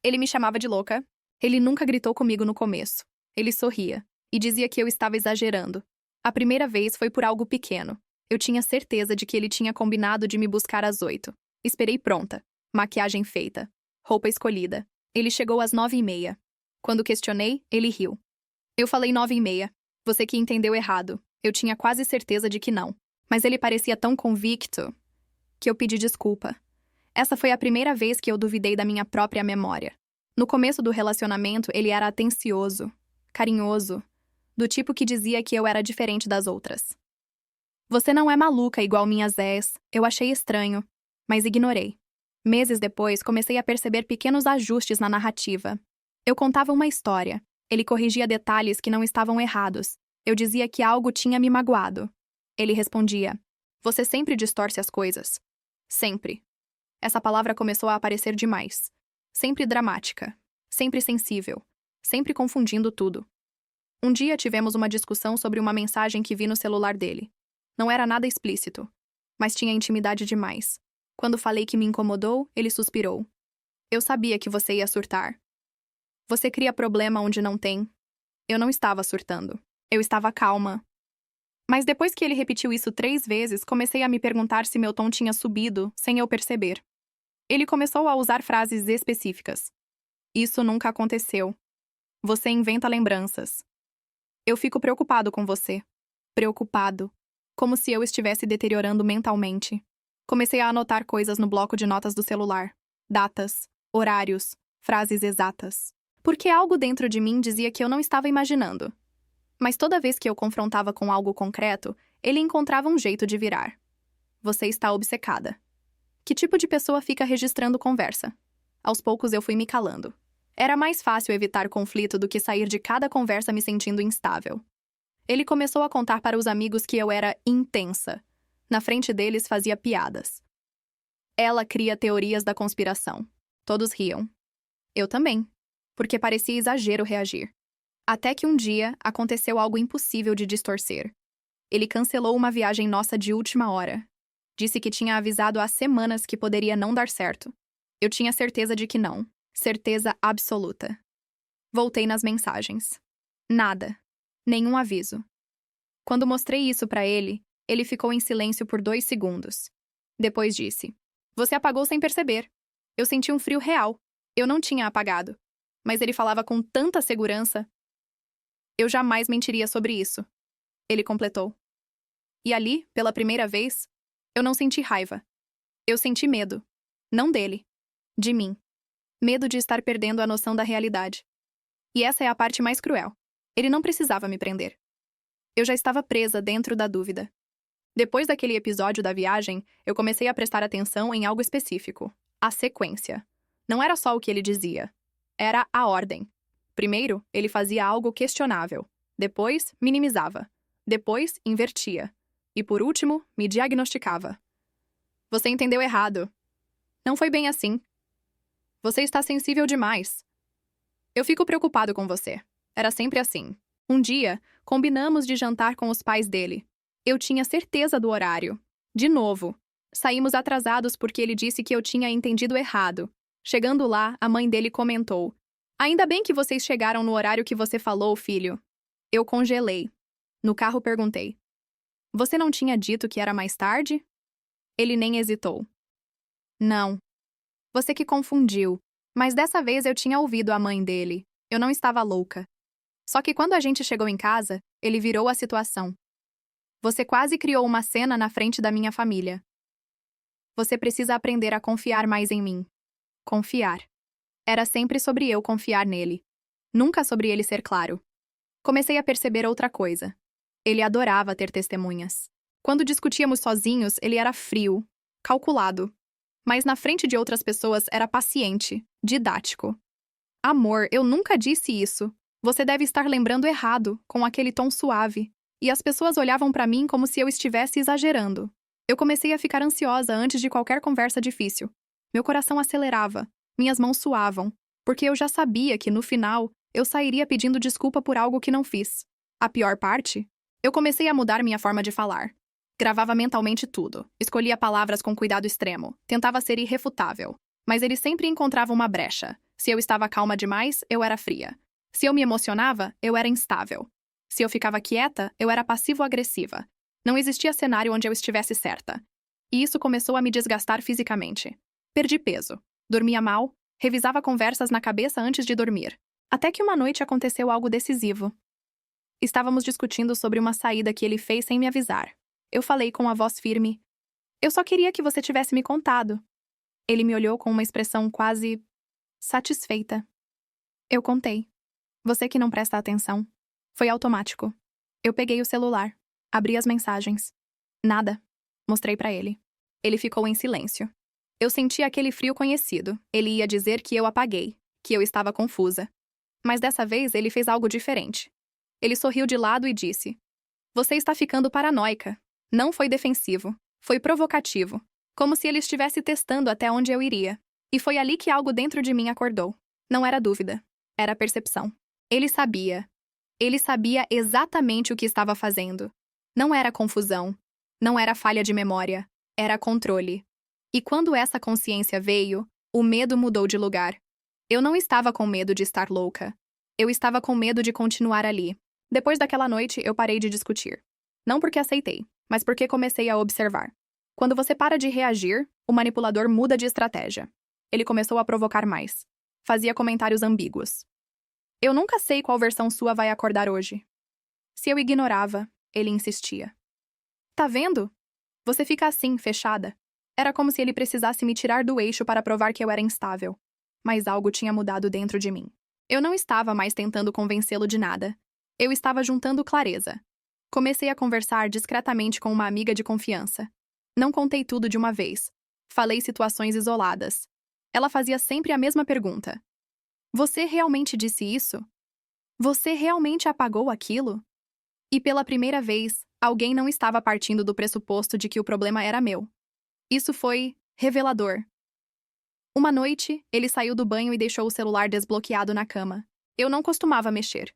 Ele me chamava de louca. Ele nunca gritou comigo no começo. Ele sorria e dizia que eu estava exagerando. A primeira vez foi por algo pequeno. Eu tinha certeza de que ele tinha combinado de me buscar às 8. Esperei pronta. Maquiagem feita. Roupa escolhida. Ele chegou às 9h30. Quando questionei, ele riu. Eu falei 9h30. Você que entendeu errado. Eu tinha quase certeza de que não. Mas ele parecia tão convicto que eu pedi desculpa. Essa foi a primeira vez que eu duvidei da minha própria memória. No começo do relacionamento, ele era atencioso, carinhoso, do tipo que dizia que eu era diferente das outras. Você não é maluca igual minhas ex. Eu achei estranho, mas ignorei. Meses depois, comecei a perceber pequenos ajustes na narrativa. Eu contava uma história. Ele corrigia detalhes que não estavam errados. Eu dizia que algo tinha me magoado. Ele respondia: Você sempre distorce as coisas. Sempre. Essa palavra começou a aparecer demais. Sempre dramática. Sempre sensível. Sempre confundindo tudo. Um dia tivemos uma discussão sobre uma mensagem que vi no celular dele. Não era nada explícito, mas tinha intimidade demais. Quando falei que me incomodou, ele suspirou. Eu sabia que você ia surtar. Você cria problema onde não tem. Eu não estava surtando. Eu estava calma. Mas depois que ele repetiu isso 3 vezes, comecei a me perguntar se meu tom tinha subido, sem eu perceber. Ele começou a usar frases específicas. Isso nunca aconteceu. Você inventa lembranças. Eu fico preocupado com você. Preocupado. Como se eu estivesse deteriorando mentalmente. Comecei a anotar coisas no bloco de notas do celular. Datas, horários, frases exatas. Porque algo dentro de mim dizia que eu não estava imaginando. Mas toda vez que eu confrontava com algo concreto, ele encontrava um jeito de virar. Você está obcecada. Que tipo de pessoa fica registrando conversa? Aos poucos eu fui me calando. Era mais fácil evitar conflito do que sair de cada conversa me sentindo instável. Ele começou a contar para os amigos que eu era intensa. Na frente deles fazia piadas. Ela cria teorias da conspiração. Todos riam. Eu também. Porque parecia exagero reagir. Até que um dia, aconteceu algo impossível de distorcer. Ele cancelou uma viagem nossa de última hora. Disse que tinha avisado há semanas que poderia não dar certo. Eu tinha certeza de que não. Certeza absoluta. Voltei nas mensagens. Nada. Nenhum aviso. Quando mostrei isso pra ele, ele ficou em silêncio por 2 segundos. Depois disse: Você apagou sem perceber. Eu senti um frio real. Eu não tinha apagado. Mas ele falava com tanta segurança. Eu jamais mentiria sobre isso. Ele completou. E ali, pela primeira vez, eu não senti raiva. Eu senti medo. Não dele. De mim. Medo de estar perdendo a noção da realidade. E essa é a parte mais cruel. Ele não precisava me prender. Eu já estava presa dentro da dúvida. Depois daquele episódio da viagem, eu comecei a prestar atenção em algo específico. A sequência. Não era só o que ele dizia. Era a ordem. Primeiro, ele fazia algo questionável. Depois, minimizava. Depois, invertia. E por último, me diagnosticava. Você entendeu errado. Não foi bem assim. Você está sensível demais. Eu fico preocupado com você. Era sempre assim. Um dia, combinamos de jantar com os pais dele. Eu tinha certeza do horário. De novo. Saímos atrasados porque ele disse que eu tinha entendido errado. Chegando lá, a mãe dele comentou: Ainda bem que vocês chegaram no horário que você falou, filho. Eu congelei. No carro perguntei: Você não tinha dito que era mais tarde? Ele nem hesitou. Não. Você que confundiu. Mas dessa vez eu tinha ouvido a mãe dele. Eu não estava louca. Só que quando a gente chegou em casa, ele virou a situação. Você quase criou uma cena na frente da minha família. Você precisa aprender a confiar mais em mim. Confiar. Era sempre sobre eu confiar nele. Nunca sobre ele ser claro. Comecei a perceber outra coisa. Ele adorava ter testemunhas. Quando discutíamos sozinhos, ele era frio, calculado. Mas na frente de outras pessoas era paciente, didático. Amor, eu nunca disse isso. Você deve estar lembrando errado, com aquele tom suave. E as pessoas olhavam pra mim como se eu estivesse exagerando. Eu comecei a ficar ansiosa antes de qualquer conversa difícil. Meu coração acelerava. Minhas mãos suavam, porque eu já sabia que, no final, eu sairia pedindo desculpa por algo que não fiz. A pior parte? Eu comecei a mudar minha forma de falar. Gravava mentalmente tudo. Escolhia palavras com cuidado extremo. Tentava ser irrefutável. Mas ele sempre encontrava uma brecha. Se eu estava calma demais, eu era fria. Se eu me emocionava, eu era instável. Se eu ficava quieta, eu era passivo-agressiva. Não existia cenário onde eu estivesse certa. E isso começou a me desgastar fisicamente. Perdi peso. Dormia mal, revisava conversas na cabeça antes de dormir. Até que uma noite aconteceu algo decisivo. Estávamos discutindo sobre uma saída que ele fez sem me avisar. Eu falei com a voz firme: "Eu só queria que você tivesse me contado." Ele me olhou com uma expressão quase satisfeita. Eu contei. Você que não presta atenção. Foi automático. Eu peguei o celular. Abri as mensagens. Nada. Mostrei pra ele. Ele ficou em silêncio. Eu senti aquele frio conhecido. Ele ia dizer que eu apaguei, que eu estava confusa. Mas dessa vez ele fez algo diferente. Ele sorriu de lado e disse: "Você está ficando paranoica." Não foi defensivo. Foi provocativo. Como se ele estivesse testando até onde eu iria. E foi ali que algo dentro de mim acordou. Não era dúvida. Era percepção. Ele sabia. Ele sabia exatamente o que estava fazendo. Não era confusão. Não era falha de memória. Era controle. E quando essa consciência veio, o medo mudou de lugar. Eu não estava com medo de estar louca. Eu estava com medo de continuar ali. Depois daquela noite, eu parei de discutir. Não porque aceitei, mas porque comecei a observar. Quando você para de reagir, o manipulador muda de estratégia. Ele começou a provocar mais. Fazia comentários ambíguos. Eu nunca sei qual versão sua vai acordar hoje. Se eu ignorava, ele insistia. Tá vendo? Você fica assim, fechada. Era como se ele precisasse me tirar do eixo para provar que eu era instável. Mas algo tinha mudado dentro de mim. Eu não estava mais tentando convencê-lo de nada. Eu estava juntando clareza. Comecei a conversar discretamente com uma amiga de confiança. Não contei tudo de uma vez. Falei situações isoladas. Ela fazia sempre a mesma pergunta. Você realmente disse isso? Você realmente apagou aquilo? E pela primeira vez, alguém não estava partindo do pressuposto de que o problema era meu. Isso foi revelador. Uma noite, ele saiu do banho e deixou o celular desbloqueado na cama. Eu não costumava mexer.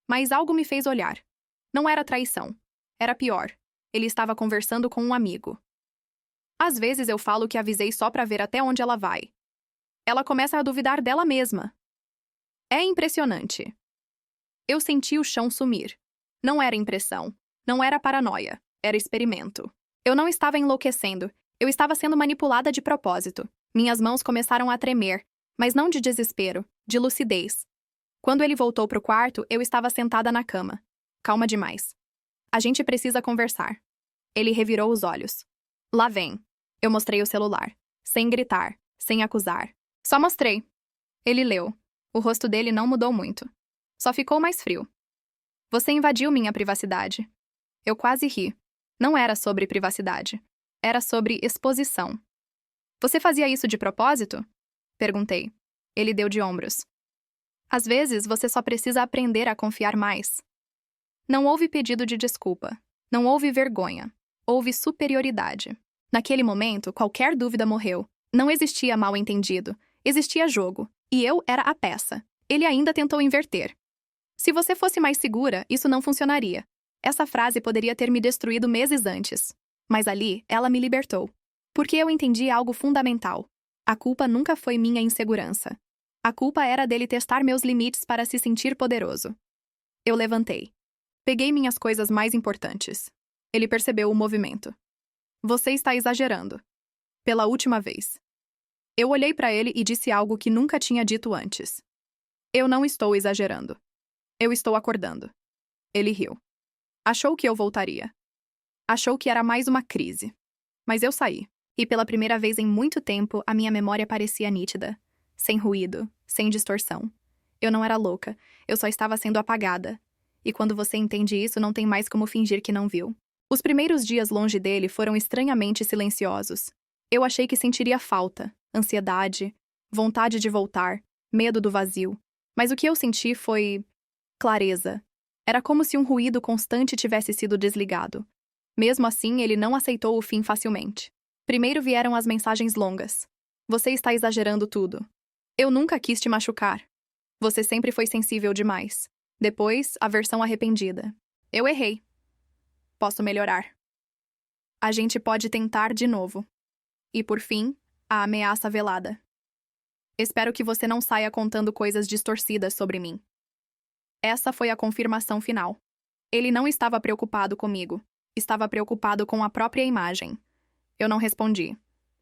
Mas algo me fez olhar. Não era traição. Era pior. Ele estava conversando com um amigo. Às vezes eu falo que avisei só para ver até onde ela vai. Ela começa a duvidar dela mesma. É impressionante. Eu senti o chão sumir. Não era impressão. Não era paranoia. Era experimento. Eu não estava enlouquecendo. Eu estava sendo manipulada de propósito. Minhas mãos começaram a tremer, mas não de desespero, de lucidez. Quando ele voltou pro quarto, eu estava sentada na cama. Calma demais. A gente precisa conversar. Ele revirou os olhos. Lá vem. Eu mostrei o celular. Sem gritar, sem acusar. Só mostrei. Ele leu. O rosto dele não mudou muito. Só ficou mais frio. Você invadiu minha privacidade. Eu quase ri. Não era sobre privacidade. Era sobre exposição. Você fazia isso de propósito? Perguntei. Ele deu de ombros. Às vezes, você só precisa aprender a confiar mais. Não houve pedido de desculpa. Não houve vergonha. Houve superioridade. Naquele momento, qualquer dúvida morreu. Não existia mal-entendido. Existia jogo. E eu era a peça. Ele ainda tentou inverter. Se você fosse mais segura, isso não funcionaria. Essa frase poderia ter me destruído meses antes. Mas ali, ela me libertou. Porque eu entendi algo fundamental. A culpa nunca foi minha insegurança. A culpa era dele testar meus limites para se sentir poderoso. Eu levantei. Peguei minhas coisas mais importantes. Ele percebeu o movimento. Você está exagerando. Pela última vez. Eu olhei para ele e disse algo que nunca tinha dito antes. Eu não estou exagerando. Eu estou acordando. Ele riu. Achou que eu voltaria. Achou que era mais uma crise. Mas eu saí. E pela primeira vez em muito tempo, a minha memória parecia nítida. Sem ruído, sem distorção. Eu não era louca, eu só estava sendo apagada. E quando você entende isso, não tem mais como fingir que não viu. Os primeiros dias longe dele foram estranhamente silenciosos. Eu achei que sentiria falta, ansiedade, vontade de voltar, medo do vazio. Mas o que eu senti foi clareza. Era como se um ruído constante tivesse sido desligado. Mesmo assim, ele não aceitou o fim facilmente. Primeiro vieram as mensagens longas. Você está exagerando tudo. Eu nunca quis te machucar. Você sempre foi sensível demais. Depois, a versão arrependida. Eu errei. Posso melhorar. A gente pode tentar de novo. E por fim, a ameaça velada. Espero que você não saia contando coisas distorcidas sobre mim. Essa foi a confirmação final. Ele não estava preocupado comigo. Estava preocupado com a própria imagem. Eu não respondi.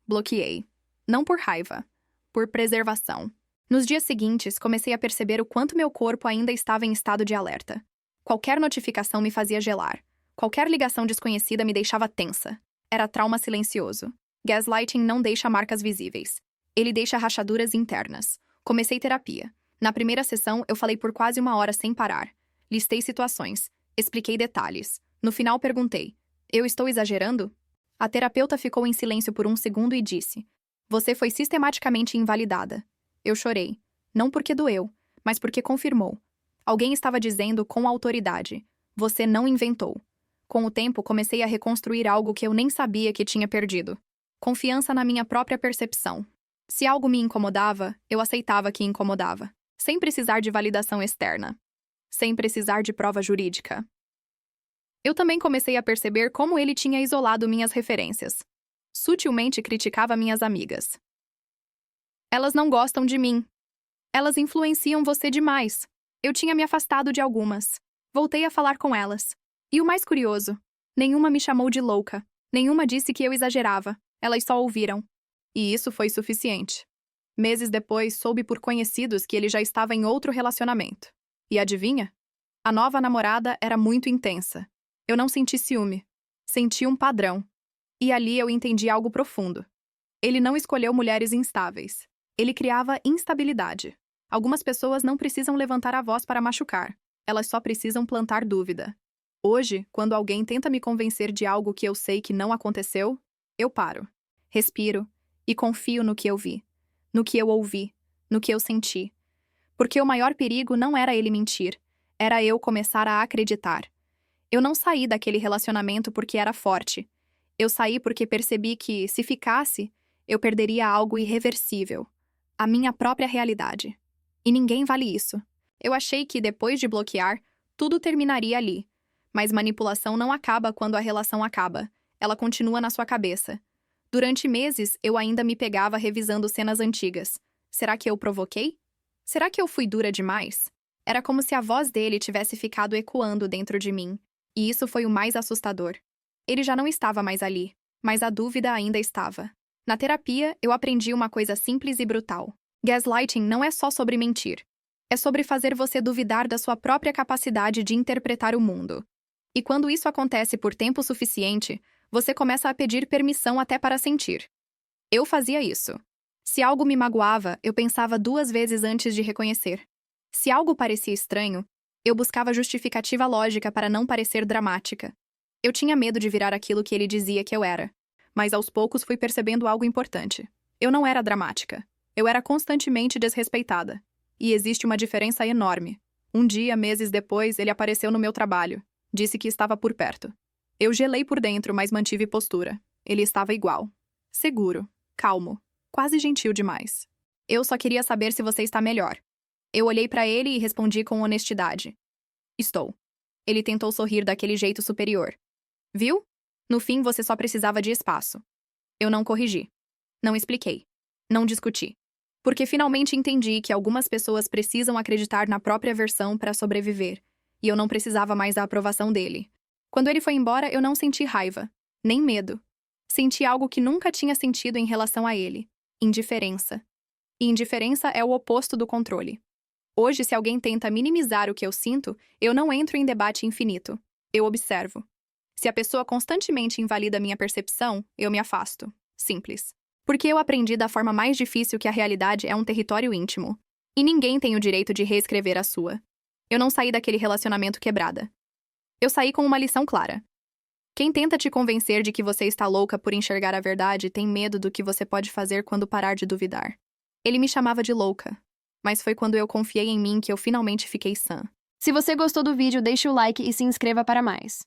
Bloqueei. Não por raiva. Por preservação. Nos dias seguintes, comecei a perceber o quanto meu corpo ainda estava em estado de alerta. Qualquer notificação me fazia gelar. Qualquer ligação desconhecida me deixava tensa. Era trauma silencioso. Gaslighting não deixa marcas visíveis. Ele deixa rachaduras internas. Comecei terapia. Na primeira sessão, eu falei por quase 1 hora sem parar. Listei situações. Expliquei detalhes. No final, perguntei: eu estou exagerando? A terapeuta ficou em silêncio por 1 segundo e disse: você foi sistematicamente invalidada. Eu chorei. Não porque doeu, mas porque confirmou. Alguém estava dizendo com autoridade: você não inventou. Com o tempo, comecei a reconstruir algo que eu nem sabia que tinha perdido. Confiança na minha própria percepção. Se algo me incomodava, eu aceitava que incomodava, sem precisar de validação externa. Sem precisar de prova jurídica. Eu também comecei a perceber como ele tinha isolado minhas referências. Sutilmente criticava minhas amigas. Elas não gostam de mim. Elas influenciam você demais. Eu tinha me afastado de algumas. Voltei a falar com elas. E o mais curioso, nenhuma me chamou de louca. Nenhuma disse que eu exagerava. Elas só ouviram. E isso foi suficiente. Meses depois, soube por conhecidos que ele já estava em outro relacionamento. E adivinha? A nova namorada era muito intensa. Eu não senti ciúme. Senti um padrão. E ali eu entendi algo profundo. Ele não escolheu mulheres instáveis. Ele criava instabilidade. Algumas pessoas não precisam levantar a voz para machucar. Elas só precisam plantar dúvida. Hoje, quando alguém tenta me convencer de algo que eu sei que não aconteceu, eu paro. Respiro e confio no que eu vi, no que eu ouvi, no que eu senti. Porque o maior perigo não era ele mentir, era eu começar a acreditar. Eu não saí daquele relacionamento porque era forte. Eu saí porque percebi que, se ficasse, eu perderia algo irreversível. A minha própria realidade. E ninguém vale isso. Eu achei que, depois de bloquear, tudo terminaria ali. Mas manipulação não acaba quando a relação acaba. Ela continua na sua cabeça. Durante meses, eu ainda me pegava revisando cenas antigas. Será que eu provoquei? Será que eu fui dura demais? Era como se a voz dele tivesse ficado ecoando dentro de mim. E isso foi o mais assustador. Ele já não estava mais ali, mas a dúvida ainda estava. Na terapia, eu aprendi uma coisa simples e brutal. Gaslighting não é só sobre mentir. É sobre fazer você duvidar da sua própria capacidade de interpretar o mundo. E quando isso acontece por tempo suficiente, você começa a pedir permissão até para sentir. Eu fazia isso. Se algo me magoava, eu pensava 2 vezes antes de reconhecer. Se algo parecia estranho, eu buscava justificativa lógica para não parecer dramática. Eu tinha medo de virar aquilo que ele dizia que eu era. Mas aos poucos fui percebendo algo importante. Eu não era dramática. Eu era constantemente desrespeitada. E existe uma diferença enorme. Um dia, meses depois, ele apareceu no meu trabalho. Disse que estava por perto. Eu gelei por dentro, mas mantive postura. Ele estava igual. Seguro. Calmo. Quase gentil demais. Eu só queria saber se você está melhor. Eu olhei para ele e respondi com honestidade. Estou. Ele tentou sorrir daquele jeito superior. Viu? No fim, você só precisava de espaço. Eu não corrigi. Não expliquei. Não discuti. Porque finalmente entendi que algumas pessoas precisam acreditar na própria versão para sobreviver. E eu não precisava mais da aprovação dele. Quando ele foi embora, eu não senti raiva. Nem medo. Senti algo que nunca tinha sentido em relação a ele. Indiferença. E indiferença é o oposto do controle. Hoje, se alguém tenta minimizar o que eu sinto, eu não entro em debate infinito. Eu observo. Se a pessoa constantemente invalida minha percepção, eu me afasto. Simples. Porque eu aprendi da forma mais difícil que a realidade é um território íntimo. E ninguém tem o direito de reescrever a sua. Eu não saí daquele relacionamento quebrada. Eu saí com uma lição clara. Quem tenta te convencer de que você está louca por enxergar a verdade tem medo do que você pode fazer quando parar de duvidar. Ele me chamava de louca. Mas foi quando eu confiei em mim que eu finalmente fiquei sã. Se você gostou do vídeo, deixe o like e se inscreva para mais.